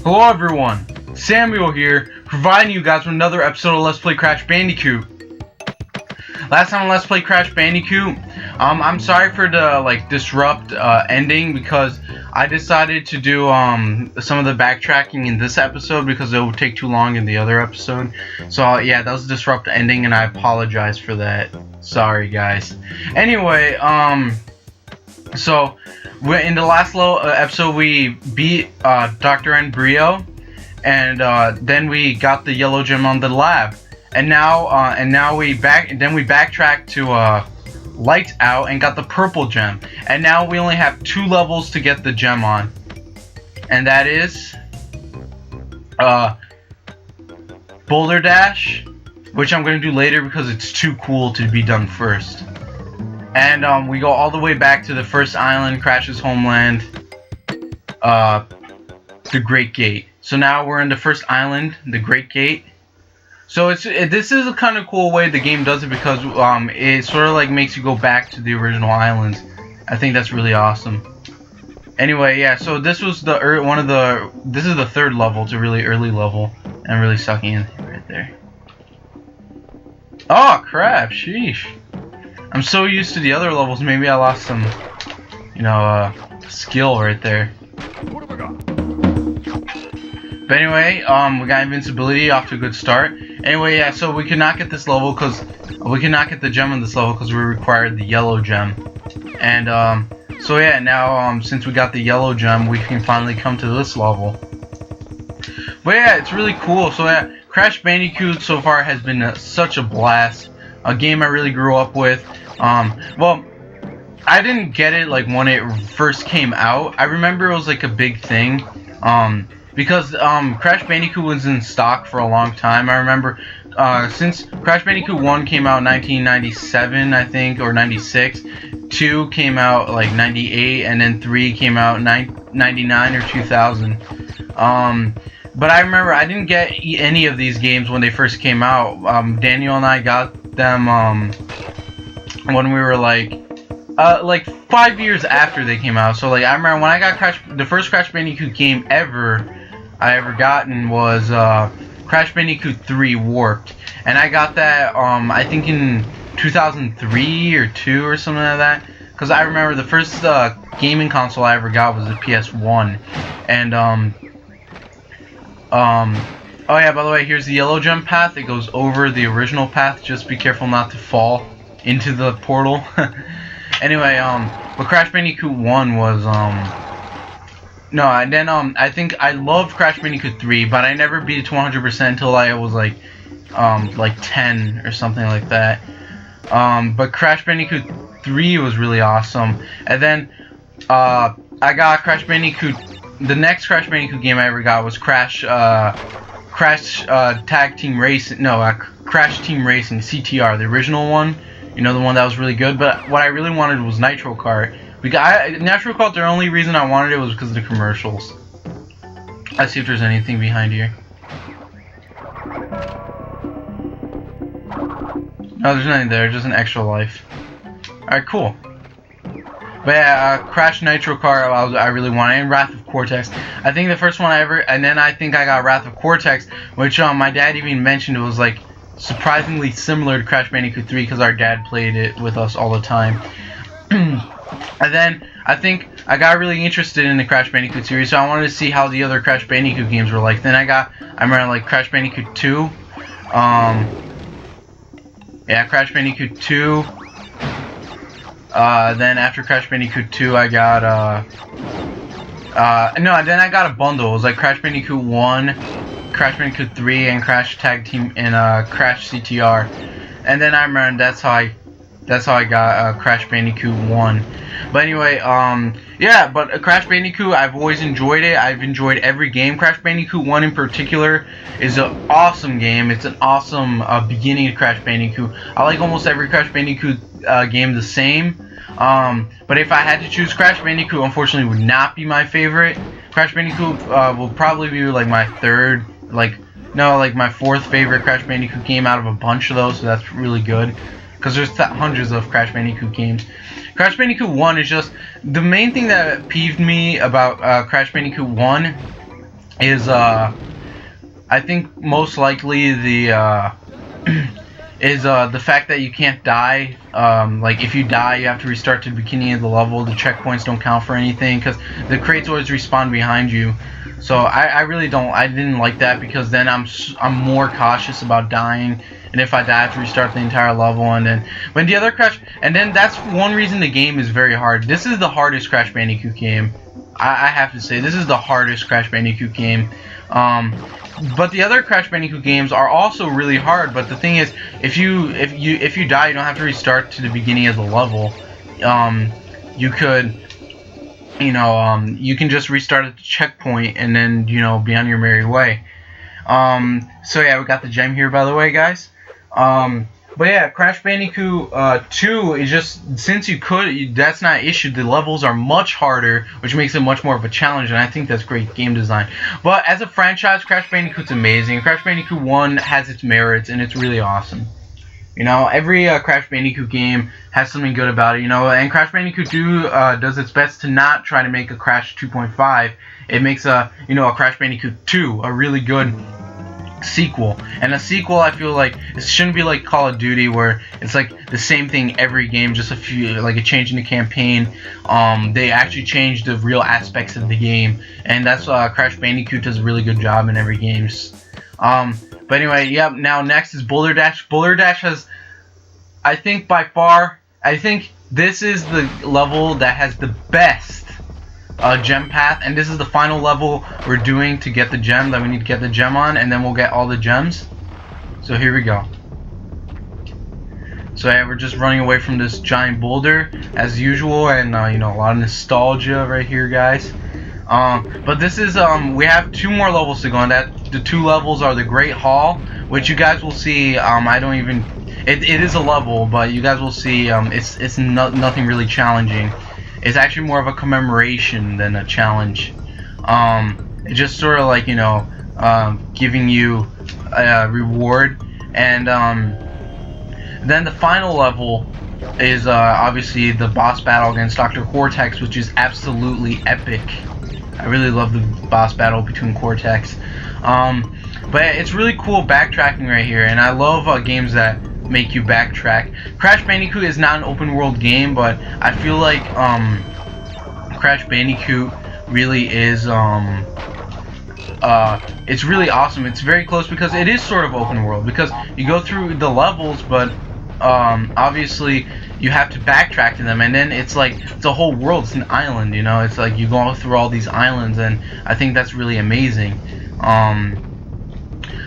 Hello everyone, Samuel here, providing you guys with another episode of Let's Play Crash Bandicoot. Last time on Let's Play Crash Bandicoot, I'm sorry for the disrupt ending because I decided to do some of the backtracking in this episode because it would take too long in the other episode. So yeah, that was a disrupt ending and I apologize for that. Sorry guys. Anyway, so in the last episode we beat Dr. Brio, and then we got the yellow gem on the lab, and now we backtracked to Lights Out and got the purple gem, and now we only have 2 levels to get the gem on, and that is Boulder Dash, which I'm going to do later because it's too cool to be done first. And we go all the way back to the first island, Crash's homeland, the Great Gate. So now we're in the first island, the Great Gate. So this is a kind of cool way the game does it because it sort of makes you go back to the original islands. I think that's really awesome. Anyway, yeah. So this was this is the 3rd level. It's a really early level and really sucking in right there. Oh crap! Sheesh. I'm so used to the other levels, maybe I lost some, skill right there. But anyway, we got invincibility, off to a good start. Anyway, yeah, so we could not get this level because we could not get the gem on this level because we required the yellow gem. And so yeah, now since we got the yellow gem, we can finally come to this level. But yeah, it's really cool. So yeah, Crash Bandicoot so far has been such a blast. A game I really grew up with. Well, I didn't get it when it first came out. I remember it was a big thing, because Crash Bandicoot was in stock for a long time. I remember since Crash Bandicoot 1 came out in 1997, I think, or 96. 2 came out 98, and then 3 came out 99 or 2000. But I remember I didn't get any of these games when they first came out. Daniel and I got them when we were 5 years after they came out. So I remember when I got the first Crash Bandicoot game I ever gotten was Crash Bandicoot 3 Warped, and I got that I think in 2003 or 2 or something like that. Because I remember the first gaming console I ever got was the PS1, and oh yeah, by the way, here's the yellow gem path. It goes over the original path. Just be careful not to fall into the portal. Anyway, but Crash Bandicoot 1 was no, and then I think I loved Crash Bandicoot 3, but I never beat it to 100% until I was 10 or something like that. But Crash Bandicoot 3 was really awesome. And then I got Crash Bandicoot. The next Crash Bandicoot game I ever got was Crash Team Racing, CTR, the original one. The one that was really good. But what I really wanted was Nitro Kart. Nitro Kart, the only reason I wanted it was because of the commercials. Let's see if there's anything behind here. No, there's nothing there. Just an extra life. Alright, cool. But yeah, Crash Nitro Kart I really wanted, and Wrath of Cortex. I think the first one I ever, and then I think I got Wrath of Cortex, which my dad even mentioned it was surprisingly similar to Crash Bandicoot 3 because our dad played it with us all the time. And then I think I got really interested in the Crash Bandicoot series, so I wanted to see how the other Crash Bandicoot games were like. Then I remember Crash Bandicoot 2. Yeah, Crash Bandicoot 2. Then after Crash Bandicoot 2, I got then I got a bundle. It was Crash Bandicoot 1, Crash Bandicoot 3, and Crash Tag Team and Crash CTR. And then I remember that's how I got Crash Bandicoot 1. But anyway, yeah, but Crash Bandicoot, I've always enjoyed it. I've enjoyed every game. Crash Bandicoot 1 in particular is an awesome game. It's an awesome beginning to Crash Bandicoot. I like almost every Crash Bandicoot game the same. But if I had to choose, Crash Bandicoot unfortunately would not be my favorite. Crash Bandicoot will probably be my 3rd, my 4th favorite Crash Bandicoot game out of a bunch of those, so that's really good. Because there's hundreds of Crash Bandicoot games. Crash Bandicoot 1 is just... The main thing that peeved me about Crash Bandicoot 1 is I think most likely the is the fact that you can't die. Like if you die, you have to restart to the beginning of the level. The checkpoints don't count for anything because the crates always respawn behind you. So I really don't. I didn't like that because then I'm more cautious about dying. And if I die, I have to restart the entire level. And then when the other Crash, and then that's one reason the game is very hard. This is the hardest Crash Bandicoot game. I have to say this is the hardest Crash Bandicoot game. But the other Crash Bandicoot games are also really hard. But the thing is, if you die, you don't have to restart to the beginning of the level. You could, you can just restart at the checkpoint and then be on your merry way. So yeah, we got the gem here, by the way, guys. But yeah, Crash Bandicoot 2 is just, since that's not an issue. The levels are much harder, which makes it much more of a challenge, and I think that's great game design. But as a franchise, Crash Bandicoot's amazing. Crash Bandicoot 1 has its merits, and it's really awesome. Every Crash Bandicoot game has something good about it, and Crash Bandicoot 2 does its best to not try to make a Crash 2.5. It makes a Crash Bandicoot 2, a really good sequel. And a sequel, I feel like it shouldn't be like Call of Duty where it's like the same thing every game, just a change in the campaign. They actually change the real aspects of the game, and that's Crash Bandicoot does a really good job in every game. But anyway, yep. Now next is Boulder Dash. Boulder Dash has, I think this is the level that has the best gem path, and this is the final level we're doing to get the gem that we need to get the gem on, and then we'll get all the gems. So here we go. So yeah, we're just running away from this giant boulder as usual, and a lot of nostalgia right here, guys. But this is we have 2 more levels to go, and the 2 levels are the Great Hall, which you guys will see. It is a level, but you guys will see. It's nothing really challenging. It's actually more of a commemoration than a challenge. It's just sort of like giving you a reward, and then the final level is obviously the boss battle against Dr. Cortex, which is absolutely epic. I really love the boss battle between Cortex. But it's really cool backtracking right here, and I love games that make you backtrack. Crash Bandicoot is not an open world game, but I feel like Crash Bandicoot really is it's really awesome. It's very close because it is sort of open world, because you go through the levels, but obviously you have to backtrack to them, and then it's like it's a whole world. It's an island, it's like you go through all these islands, and I think that's really amazing.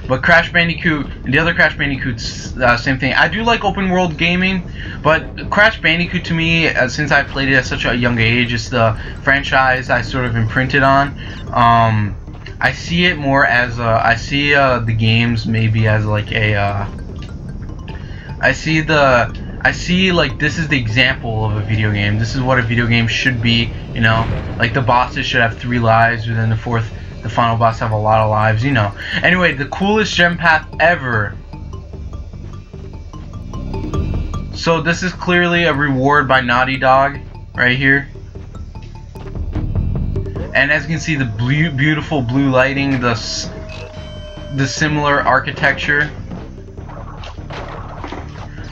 But Crash Bandicoot and the other Crash Bandicoots, same thing. I do like open world gaming, but Crash Bandicoot to me, since I played it at such a young age, it's the franchise I sort of imprinted on. I see it more as I see the games maybe as like a I see like this is the example of a video game. This is what a video game should be, like the bosses should have 3 lives, but then the final boss have a lot of lives, Anyway, the coolest gem path ever. So this is clearly a reward by Naughty Dog right here. And as you can see, the beautiful blue lighting, the similar architecture.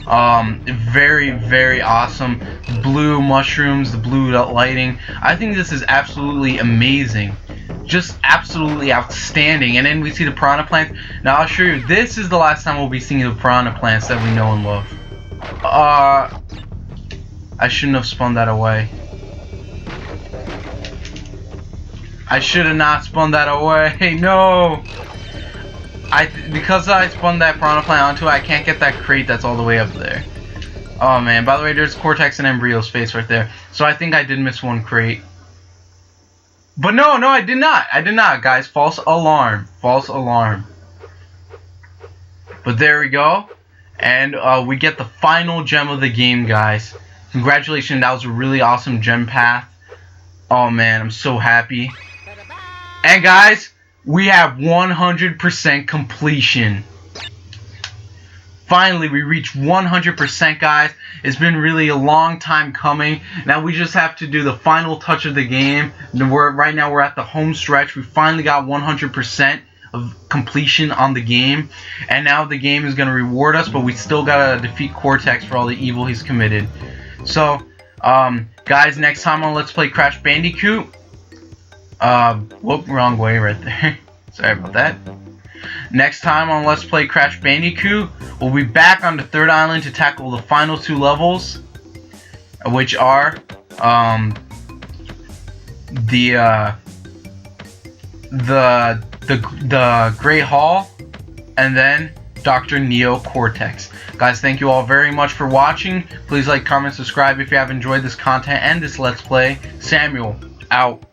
Very, very awesome. Blue mushrooms, the blue lighting. I think this is absolutely amazing. Just absolutely outstanding. And then we see the piranha plants. Now I'll show you, this is the last time we'll be seeing the piranha plants that we know and love. I shouldn't have spun that away. I should have not spun that away. No! Because I spun that piranha plant onto it, I can't get that crate that's all the way up there. Oh man, by the way, there's Cortex and Embryo's face right there. So I think I did miss one crate. But no, I did not. I did not, guys. False alarm. False alarm. But there we go. And we get the final gem of the game, guys. Congratulations, that was a really awesome gem path. Oh man, I'm so happy. And guys, we have 100% completion. finally we reached 100%, guys. It's been really a long time coming. Now we just have to do the final touch of the game. Right now we're at the home stretch. We finally got 100% of completion on the game, and now the game is going to reward us, but we still got to defeat Cortex for all the evil he's committed. So guys, next time on Let's Play Crash Bandicoot, whoop, wrong way right there. Sorry about that. Next time on Let's Play Crash Bandicoot, we'll be back on the third island to tackle the final 2 levels, which are the Great Hall, and then Dr. Neo Cortex. Guys, thank you all very much for watching. Please like, comment, subscribe if you have enjoyed this content and this Let's Play. Samuel, out.